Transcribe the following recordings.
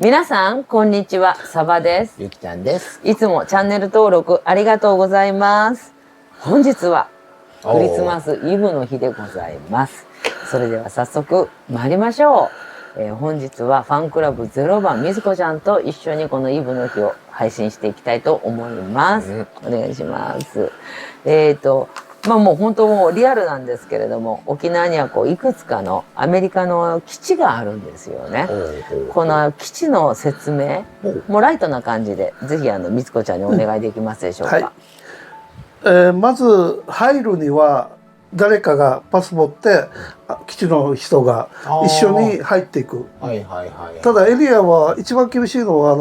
皆さん、こんにちは。サバです。ゆきちゃんです。いつもチャンネル登録ありがとうございます。本日はクリスマスイブの日でございます。それでは早速参りましょう。本日はファンクラブ0番みずこちゃんと一緒にこのイブの日を配信していきたいと思います。お願いします。もう本当もうリアルなんですけれども、沖縄にはいくつかのアメリカの基地があるんですよね。この基地の説明、もうライトな感じで、ぜひみつこちゃんにお願いできますでしょうか。まず入るには誰かがパス持って基地の人が一緒に入っていく。ただエリアは一番厳しいのは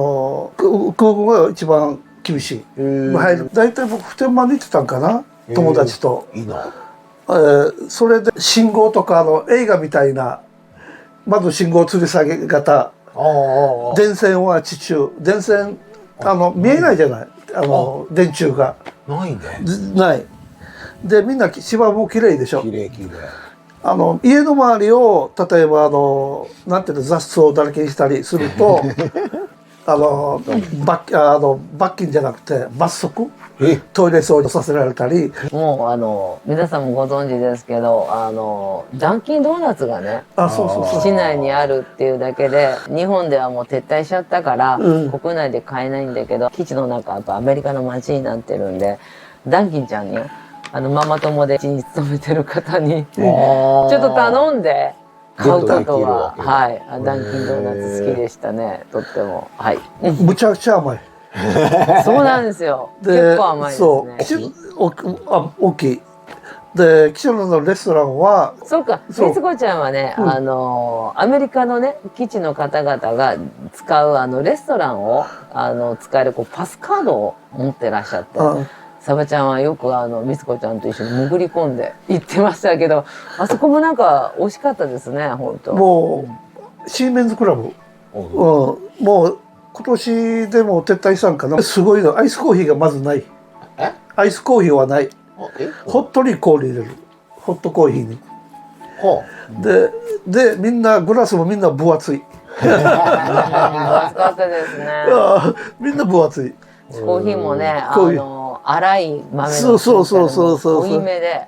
空軍が一番厳しい。大体僕普天間に行ってたんかな。友達といいな。それで信号とか映画みたいな、まず信号吊り下げ型、電線は地中、電線見えないじゃない、電柱がないね。ないで、みんな芝も綺麗でしょ。綺麗綺麗。家の周りを例えばなんていうの、雑草だらけにしたりすると罰金じゃなくて罰則、トイレ掃除させられたり。もう皆さんもご存知ですけどダンキンドーナツがね基地内にあるっていうだけで日本ではもう撤退しちゃったから、国内で買えないんだけど、基地の中やっぱアメリカの街になってるんで、ダンキンちゃんにママ友で基地に勤めてる方にちょっと頼んで買うことは、はい、ダンキンドーナツ好きでしたね、とっても。はい。むちゃくちゃ甘い。そうなんですよ。結構甘いですね。そう大きい。で、基地のレストランはそうか、みつこちゃんはね、アメリカのね基地の方々が使うレストランを使えるパスカードを持ってらっしゃって。サバちゃんはよくみつこちゃんと一緒に潜り込んで行ってましたけど、あそこもなんか美味しかったですね、本当。もうシーメンズクラブ、もう今年でも撤退したんかな。すごいの、アイスコーヒーがまずない。アイスコーヒーはない。ホットに氷入れる、ホットコーヒーに。でみんなグラスもみんな分厚い。分厚かったですね。みんな分厚い。コーヒーもね、粗い豆の濃いめで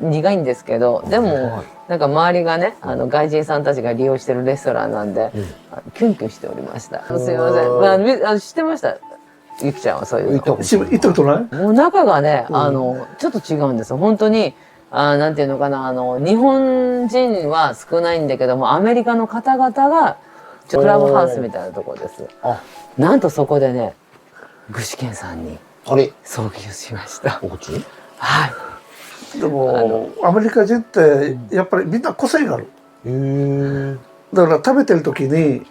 苦いんですけど、でもなんか周りがね外人さんたちが利用してるレストランなんで、キュンキュンしておりました。すいません、知ってました？ゆきちゃんはそういうの。行ったことない？もう中がねちょっと違うんですよ、本当に。なんていうのかな、日本人は少ないんだけども、アメリカの方々がクラブハウスみたいなところです。なんとそこでね、具志堅さんに遭遇しました。はい。でもアメリカ人ってやっぱりみんな個性がある。だから食べてる時に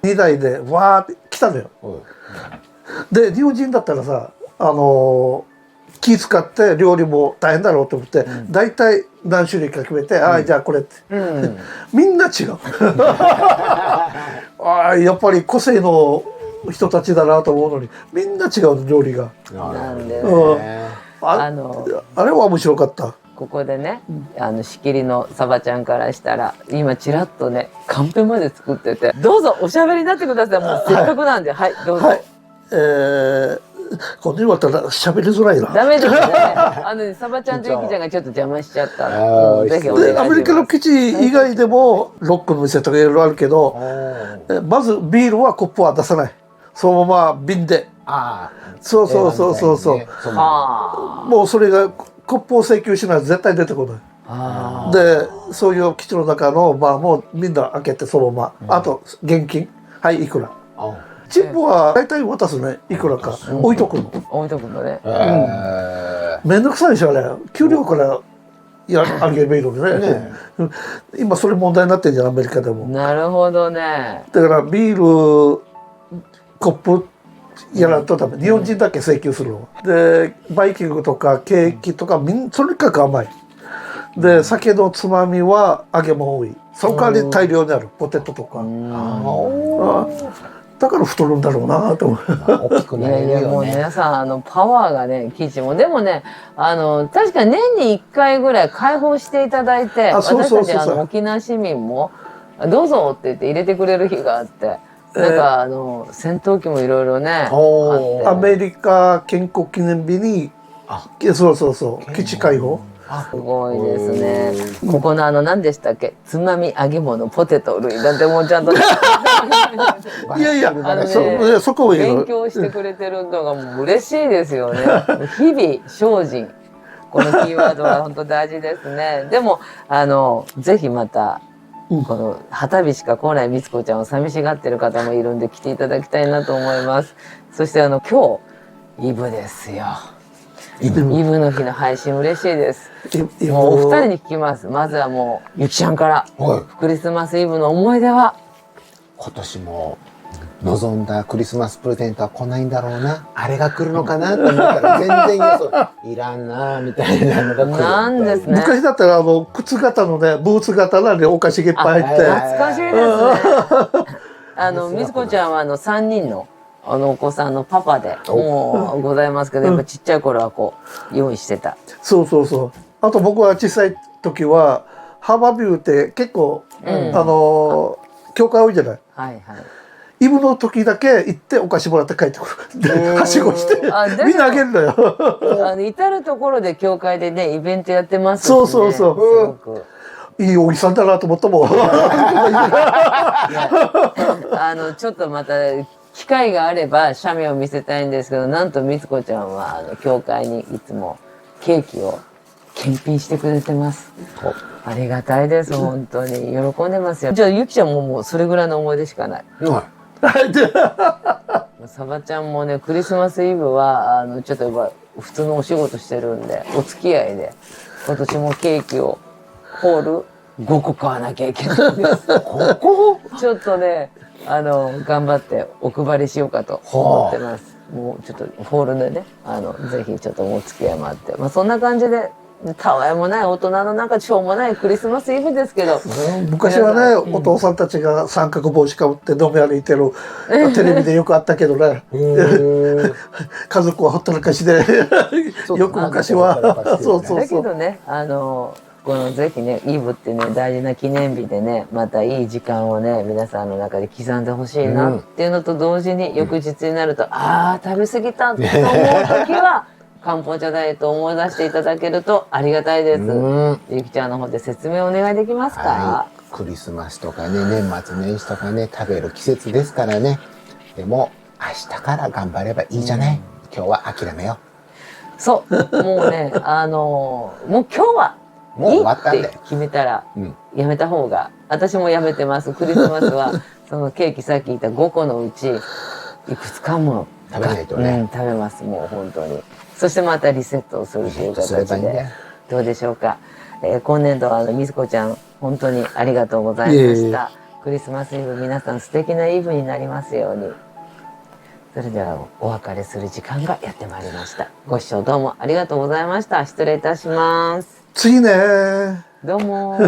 2台でわーって来たのよ。で日本人だったらさ、気使って料理も大変だろうと思って、大体何種類か決めて、じゃあこれって、みんな違う。やっぱり個性の人たちだなと思うのに、みんな違う料理が。なんであれは面白かった。ここでね、仕切りのサバちゃんからしたら今ちらっとねカンペまで作ってて、どうぞおしゃべりになってください。もうせっかくなんで、はい、どうぞ。こんなにわったら喋りづらいな。ダメですね。サバちゃんとゆきちゃんがちょっと邪魔しちゃったら、ぜひお願いします。アメリカの基地以外でもロックの店とかいろいろあるけど、まずビールはコップは出さない。そのまま瓶で。そう。もうそれがコップを請求しないと絶対出てこない。で、そういう基地の中のバーもみんな開けてそのまま。あと現金、はいいくら。チップは大体渡すね、いくらか置いとくの。置いとくのね。めんどくさいでしょあれ。給料からあげればいいのにね。今それ問題になってんじゃん、アメリカでも。なるほどね。だからビールコップやらんとダメ。日本人だけ請求するの。でバイキングとかケーキとかとにかく甘い。で酒のつまみは揚げ物多い。その代わり大量にあるポテトとか。だから太るんだろうなと思う。大きくなれるよね。いやもう皆さんパワーがね、基地もでもね確かに年に1回ぐらい開放していただいて、私たち沖縄市民もどうぞって言って入れてくれる日があって、なんか戦闘機もいろいろね、あってアメリカ建国記念日に、そう基地開放。すごいですね。ここの何でしたっけ、つまみ揚げ物ポテト類だってもうちゃんとねいやいや、ねそこを言う。勉強してくれてるのがもう嬉しいですよね。日々精進、このキーワードは本当大事ですね。でもぜひまたこの旗日しか来ないみつこちゃんを寂しがってる方もいるんで来ていただきたいなと思います。そして今日イブですよ。イブの日の配信嬉しいです。もうお二人に聞きます。まずはもうゆきちゃんから、クリスマスイブの思い出は？今年も望んだクリスマスプレゼントは来ないんだろうな、あれが来るのかなと思ったら全然予想いらんなみたいなのが来る。なんですね。昔だったら靴型のね、ブーツ型なのにお菓子がいっぱい入って。懐かしいですね。みつこちゃんは3人のお子さんのパパでもうございますけど、やっぱちっちゃい頃はこう用意してた。そうそうそう。あと僕は小さい時はハーバービューって結構、教会多いじゃない。はいはい。イブの時だけ行ってお菓子もらって帰ってくる。ではしごしてみんなあげるのよ。至る所で教会でねイベントやってますしね。そうそうそう。すごくいいおじさんだなと思ったもん。ちょっとまた機会があれば写メを見せたいんですけど、なんとみつこちゃんは教会にいつもケーキを検品してくれてます。ありがたいです、本当に喜んでますよ。じゃあゆきちゃんもうそれぐらいの思い出しかない。サバちゃんもねクリスマスイブはちょっとやっぱ普通のお仕事してるんでお付き合いで今年もケーキをホール5個買わなきゃいけないんです。5個ちょっとね頑張ってお配りしようかと思ってます。もうちょっとホールでねぜひちょっとお付き合いもあって、そんな感じでたわいもない大人のなんかしょうもないクリスマスイブですけど、昔はね、お父さんたちが三角帽子かぶって飲み歩いてるテレビでよくあったけどね。家族はほったらかしでよく昔はそうそうそう。だけどねこのぜひねイブってね大事な記念日でねまたいい時間をね皆さんの中で刻んでほしいなっていうのと同時に翌日になるとああ食べ過ぎたって思う時は漢方茶ダイエットを思い出していただけるとありがたいです。ゆきちゃんの方で説明お願いできますか？クリスマスとかね年末年始とかね食べる季節ですからね。でも明日から頑張ればいいじゃない。今日は諦めよう。そうもうねもう今日はいいって決めたらやめた方が、私もやめてます。クリスマスはそのケーキさっき言った5個のうちいくつかも食べないとね、食べますもう本当に。そしてまたリセットをするという形でどうでしょうか。今年度はみずこちゃん本当にありがとうございました。クリスマスイブ皆さん素敵なイブになりますように。それではお別れする時間がやってまいりました。ご視聴どうもありがとうございました。失礼いたします。次ね。どうも。